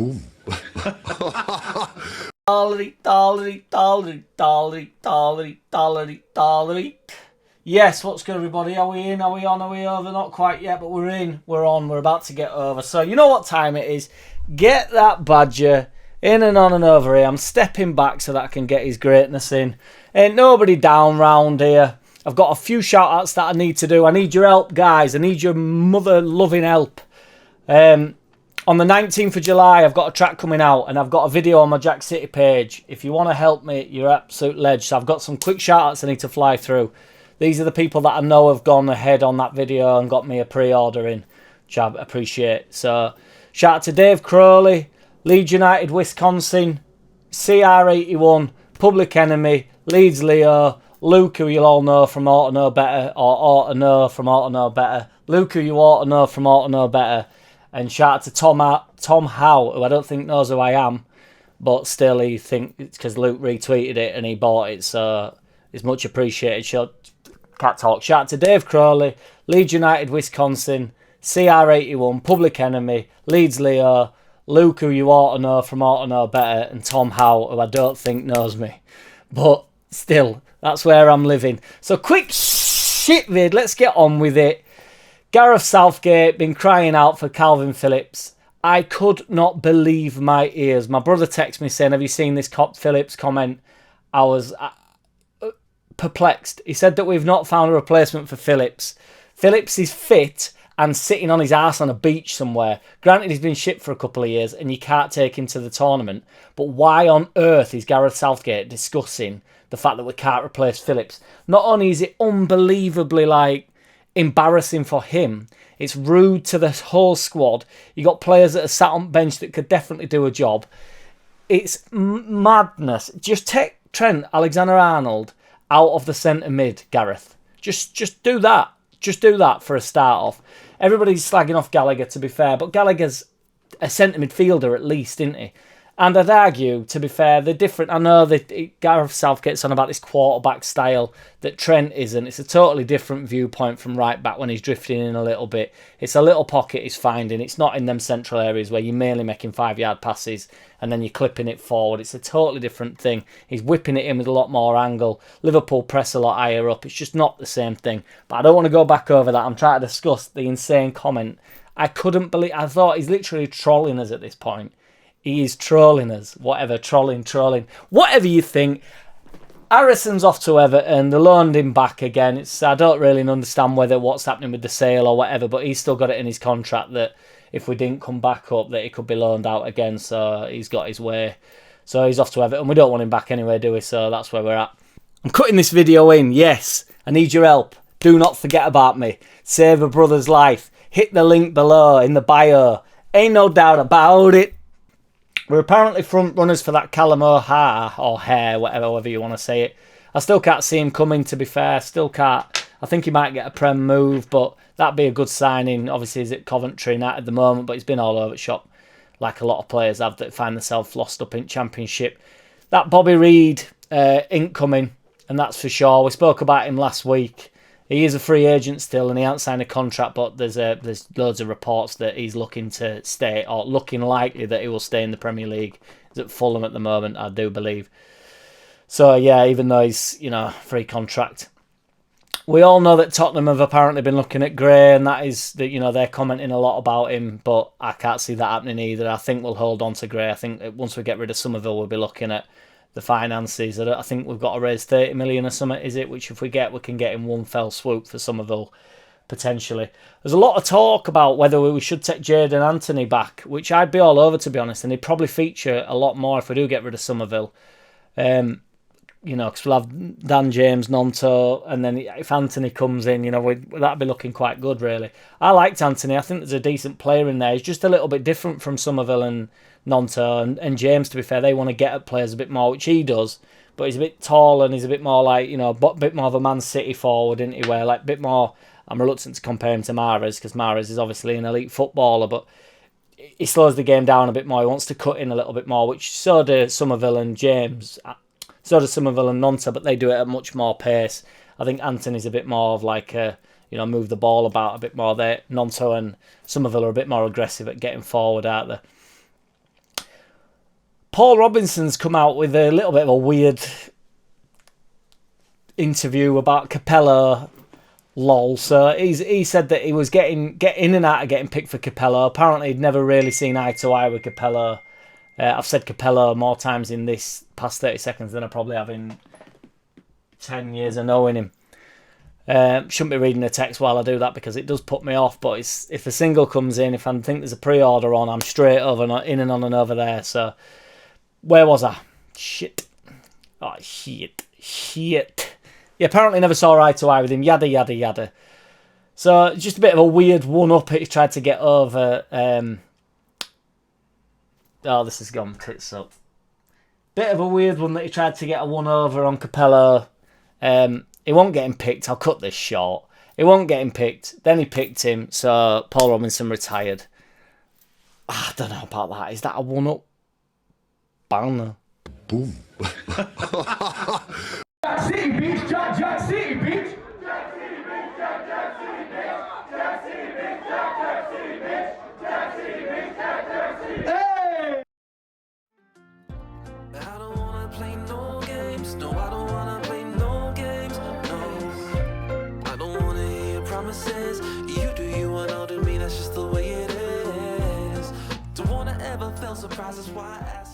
Boom. Yes, what's good, everybody? Are we in? Are we on? Are we over? Not quite yet, but we're in. We're on. We're about to get over. So you know what time it is. Get that badger in and on and over here. I'm stepping back so that I can get his greatness in. Ain't nobody down round here. I've got a few shout-outs that I need to do. I need your help, guys. I need your mother-loving help. On the 19th of July, I've got a track coming out, and I've got a video on my JackCity page. If you want to help me, you're absolute ledge. So I've got some quick shout-outs I need to fly through. These are the people that I know have gone ahead on that video and got me a pre-order in, which I appreciate. So, shout out to Dave Crowley, Leeds United, Wisconsin, CR81, Public Enemy, Leeds Leo, Luke, who you'll all know from Ought to Know Better, or Ought to Know from Ought to Know Better, Luke, who you ought to know from Ought to Know Better, and shout out to Tom Howe, who I don't think knows who I am, but still he thinks it's because Luke retweeted it and he bought it, so it's much appreciated. Cat talk. Shout out to Dave Crowley, Leeds United, Wisconsin, CR81, Public Enemy, Leeds Leo, Luke, who you ought to know from Ought to Know Better, and Tom Howe, who I don't think knows me. But still, that's where I'm living. So quick shit vid, let's get on with it. Gareth Southgate been crying out for Calvin Phillips. I could not believe my ears. My brother texted me saying, have you seen this Phillips comment? I was perplexed. He said that we've not found a replacement for Phillips. Phillips is fit and sitting on his arse on a beach somewhere. Granted, he's been shipped for a couple of years and you can't take him to the tournament. But why on earth is Gareth Southgate discussing the fact that we can't replace Phillips? Not only is it unbelievably embarrassing for him, it's rude to the whole squad. You got players that are sat on bench that could definitely do a job. It's madness. Just take Trent Alexander-Arnold out of the centre mid, Gareth. Just do that. Just do that for a start off. Everybody's slagging off Gallagher, to be fair, but Gallagher's a centre midfielder at least, isn't he? And I'd argue, to be fair, they're different. I know that Gareth Southgate's on about this quarterback style that Trent isn't. It's a totally different viewpoint from right back when he's drifting in a little bit. It's a little pocket he's finding. It's not in them central areas where you're mainly making 5-yard passes and then you're clipping it forward. It's a totally different thing. He's whipping it in with a lot more angle. Liverpool press a lot higher up. It's just not the same thing. But I don't want to go back over that. I'm trying to discuss the insane comment. I couldn't believe... I thought he's literally trolling us at this point. He is trolling us. Whatever, trolling. Whatever you think. Harrison's off to Everton. They loaned him back again. I don't really understand what's happening with the sale or whatever, but he's still got it in his contract that if we didn't come back up, that he could be loaned out again. So he's got his way. So he's off to Everton. We don't want him back anyway, do we? So that's where we're at. I'm cutting this video in. Yes, I need your help. Do not forget about me. Save a brother's life. Hit the link below in the bio. Ain't no doubt about it. We're apparently front runners for that Callum O'Hare, or Hare, whatever you want to say it. I still can't see him coming, to be fair. Still can't. I think he might get a Prem move, but that'd be a good signing. Obviously, he's at Coventry now at the moment, but he's been all over the shop, like a lot of players have that find themselves lost up in Championship. That Bobby Reid incoming, and that's for sure. We spoke about him last week. He is a free agent still, and he hasn't signed a contract, but there's loads of reports that he's looking to stay, or looking likely that he will stay in the Premier League. He's at Fulham at the moment, I do believe. So, yeah, even though he's, free contract. We all know that Tottenham have apparently been looking at Gray, and that is, that they're commenting a lot about him, but I can't see that happening either. I think we'll hold on to Gray. I think once we get rid of Somerville, we'll be looking at the finances. I think we've got to raise 30 million or something, is it? Which if we can get in one fell swoop for Somerville, potentially. There's a lot of talk about whether we should take Jadon Anthony back, which I'd be all over, to be honest, and he'd probably feature a lot more if we do get rid of Somerville. Because we'll have Dan James, Nonto, and then if Anthony comes in, that'd be looking quite good, really. I liked Anthony. I think there's a decent player in there. He's just a little bit different from Somerville and Nonto and James, to be fair. They want to get at players a bit more, which he does, but he's a bit tall and he's a bit more a bit more of a Man City forward, isn't he? Where, a bit more, I'm reluctant to compare him to Mahrez, because Mahrez is obviously an elite footballer, but he slows the game down a bit more. He wants to cut in a little bit more, which so do Somerville and James. So does Somerville and Nonto, but they do it at much more pace. I think Anthony's a bit more of move the ball about a bit more there. Nonto and Somerville are a bit more aggressive at getting forward, aren't they? Paul Robinson's come out with a little bit of a weird interview about Capello. Lol. So he said that he was getting in and out of getting picked for Capello. Apparently, he'd never really seen eye to eye with Capello. I've said Capello more times in this past 30 seconds than I probably have in 10 years of knowing him. Shouldn't be reading the text while I do that because it does put me off. But if a single comes in, if I think there's a pre-order on, I'm straight over in and on and over there. So where was I? Shit. Oh shit. He apparently never saw eye to eye with him, yada, yada, yada. So, just a bit of a weird one-up he tried to get over. Oh, this has gone tits up. Bit of a weird one that he tried to get a one-over on Capello. He won't get him picked. I'll cut this short. He won't get him picked. Then he picked him, so Paul Robinson retired. I don't know about that. Is that a one-up? Banner. Boom. JackCity, bitch. JackCity, bitch. Hey! I don't wanna play no games. No, I don't wanna play no games. No, I don't wanna hear your promises. You do you and I'll do me. That's just the way it is. Don't wanna ever feel surprised. That's why I ask.